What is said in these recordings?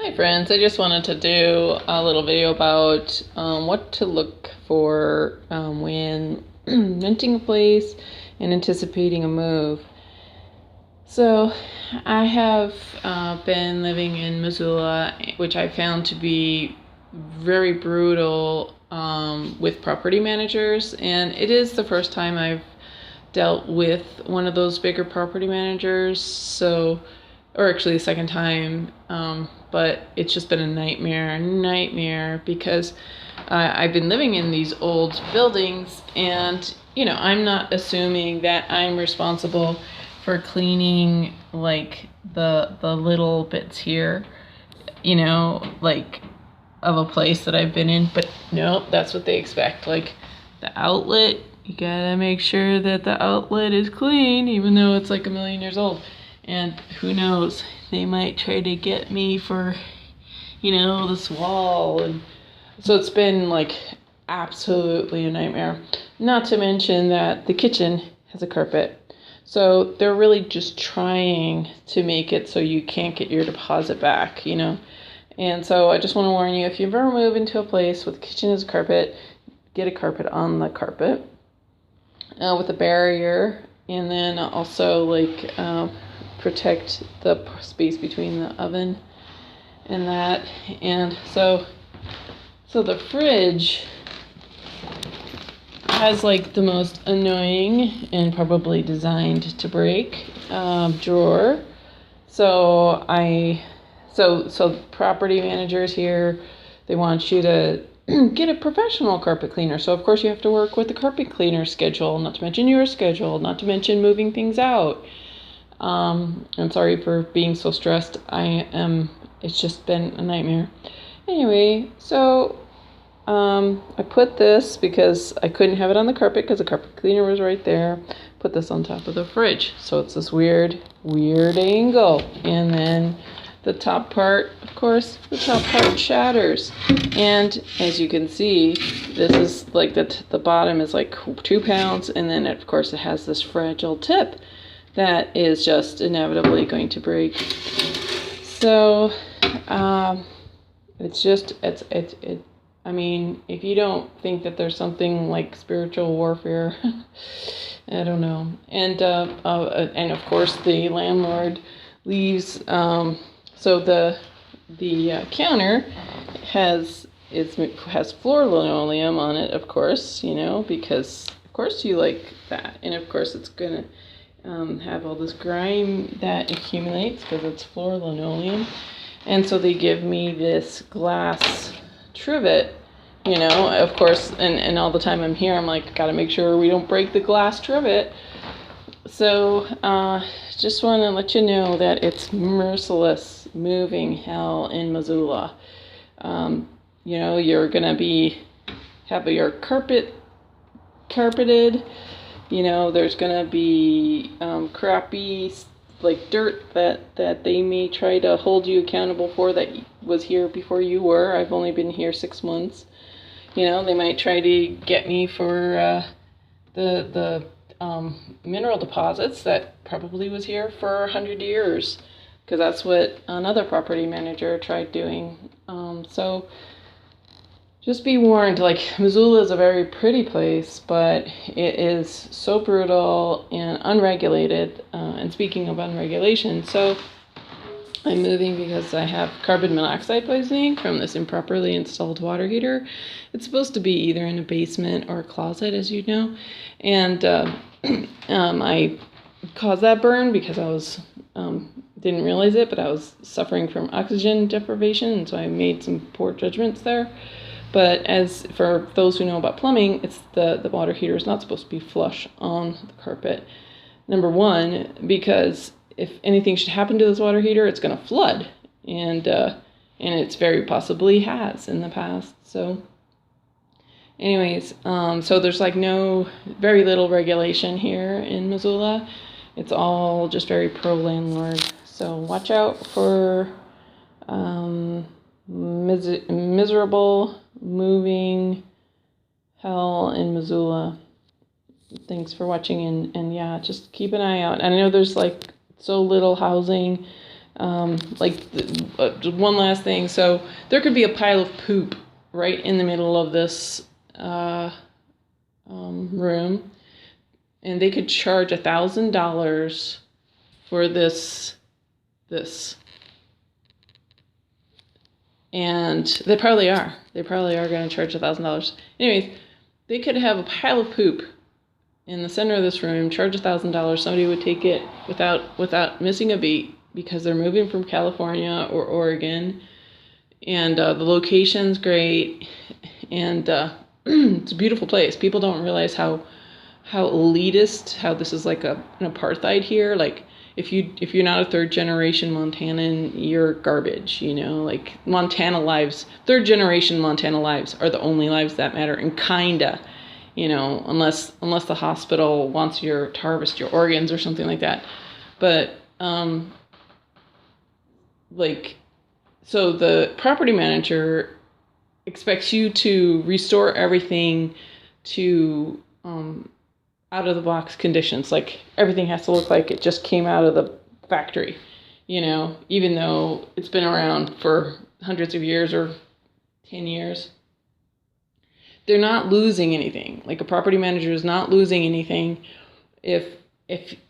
Hi friends, I just wanted to do a little video about what to look for when renting a place and anticipating a move. So I have been living in Missoula, which I found to be very brutal with property managers, and it is the first time I've dealt with one of those bigger property managers, or actually the second time, but it's just been a nightmare because I've been living in these old buildings, and I'm not assuming that I'm responsible for cleaning like the little bits here, like of a place that I've been in, but nope, that's what they expect. Like the outlet, you gotta make sure that the outlet is clean, even though it's like a million years old. And who knows, they might try to get me for, this wall. And so it's been like absolutely a nightmare. Not to mention that the kitchen has a carpet. So they're really just trying to make it so you can't get your deposit back, And so I just want to warn you, if you ever move into a place with the kitchen as a carpet, get a carpet on the carpet with a barrier, and then also protect the space between the oven and that. And so the fridge has like the most annoying and probably designed to break drawer. So property managers here, they want you to get a professional carpet cleaner. So of course you have to work with the carpet cleaner schedule, not to mention your schedule, not to mention moving things out. I'm sorry for being so stressed. It's just been a nightmare. Anyway, so I put this because I couldn't have it on the carpet because the carpet cleaner was right there. Put this on top of the fridge. So it's this weird angle. And then the top part, of course, shatters. And as you can see, this is like the bottom is like 2 pounds. And then of course it has this fragile tip that is just inevitably going to break. So I mean, if you don't think that there's something like spiritual warfare, I don't know. And of course the landlord leaves. So the counter has floor linoleum on it, of course, because of course you like that, and of course it's gonna have all this grime that accumulates because it's floor linoleum. And so they give me this glass trivet, of course, and all the time I'm here, I'm like, gotta make sure we don't break the glass trivet. So just want to let you know that it's merciless moving hell in Missoula. You're gonna have your carpeted. There's gonna be crappy like dirt that they may try to hold you accountable for that was here before you were. I've only been here 6 months. They might try to get me for the mineral deposits that probably was here for 100 years, because that's what another property manager tried doing. So just be warned, like, Missoula is a very pretty place, but it is so brutal and unregulated. And speaking of unregulation, so I'm moving because I have carbon monoxide poisoning from this improperly installed water heater. It's supposed to be either in a basement or a closet, as you know. And I caused that burn because I was didn't realize it, but I was suffering from oxygen deprivation, and so I made some poor judgments there. But as for those who know about plumbing, it's the water heater is not supposed to be flush on the carpet. Number one, because if anything should happen to this water heater, it's going to flood, and it's very possibly has in the past. So anyways, so there's like very little regulation here in Missoula. It's all just very pro landlord. So watch out for miserable moving hell in Missoula. Thanks for watching, and yeah, just keep an eye out. I know there's like so little housing One last thing. So there could be a pile of poop right in the middle of this room, and they could charge $1,000 for this. And they probably are. They probably are going to charge $1,000. Anyways, they could have a pile of poop in the center of this room, charge $1,000. Somebody would take it without missing a beat because they're moving from California or Oregon, and the location's great, and it's a beautiful place. People don't realize how elitist, how this is like an apartheid here. Like, if you're not a third generation Montanan, you're garbage, like third generation Montana lives are the only lives that matter, and kinda, unless the hospital wants to harvest your organs or something like that. But so the property manager expects you to restore everything to out of the box conditions. Like, everything has to look like it just came out of the factory, even though it's been around for hundreds of years or 10 years. They're not losing anything. Like, a property manager is not losing anything if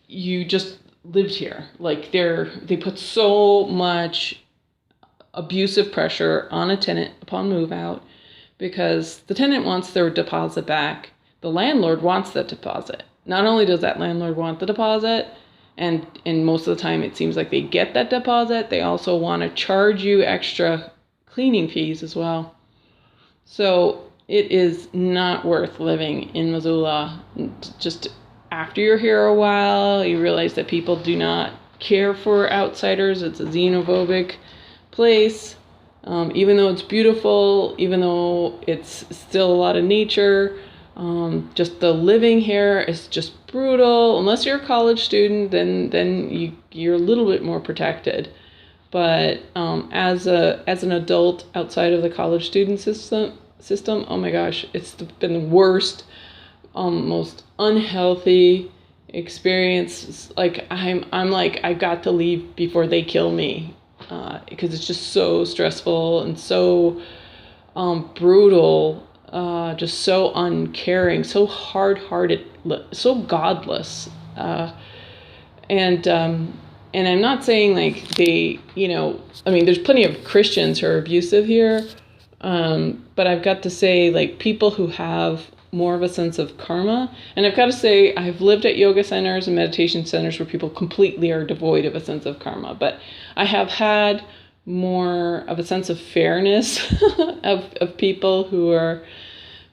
you just lived here. Like, they put so much abusive pressure on a tenant upon move out because the tenant wants their deposit back. The landlord wants that deposit. Not only does that landlord want the deposit, and most of the time it seems like they get that deposit, they also want to charge you extra cleaning fees as well. So it is not worth living in Missoula. Just after you're here a while, you realize that people do not care for outsiders. It's a xenophobic place. Even though it's beautiful, even though it's still a lot of nature, just the living here is just brutal. Unless you're a college student, then you're a little bit more protected. But as an adult outside of the college student system, oh my gosh, it's been the worst, most unhealthy experience. Like, I'm like, I got to leave before they kill me, because it's just so stressful and so brutal. Just so uncaring, so hard-hearted, so godless, and I'm not saying like they, there's plenty of Christians who are abusive here, but I've got to say, like, people who have more of a sense of karma, and I've got to say, I've lived at yoga centers and meditation centers where people completely are devoid of a sense of karma, but I have had more of a sense of fairness of people who are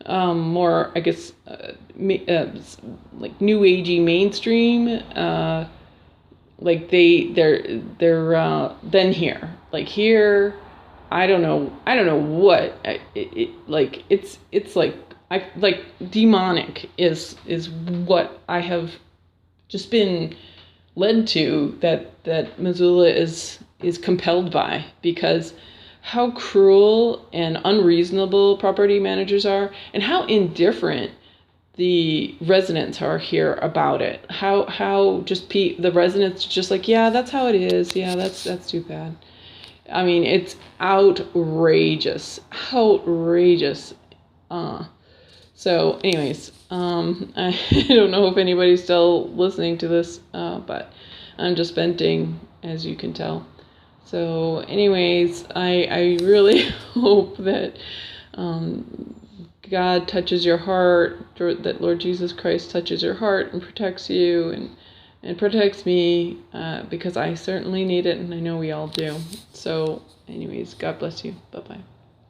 more, I guess, like new agey mainstream, like they're than here. Like, here, I don't know what it's like. I like demonic is what I have just been led to that Missoula is compelled by, because how cruel and unreasonable property managers are, and how indifferent the residents are here about it. How just the residents just like, yeah, that's how it is. Yeah, that's too bad. I mean, it's outrageous. So anyways, I don't know if anybody's still listening to this, but I'm just venting, as you can tell. So anyways, I really hope that God touches your heart, that Lord Jesus Christ touches your heart and protects you and protects me, because I certainly need it, and I know we all do. So anyways, God bless you. Bye-bye.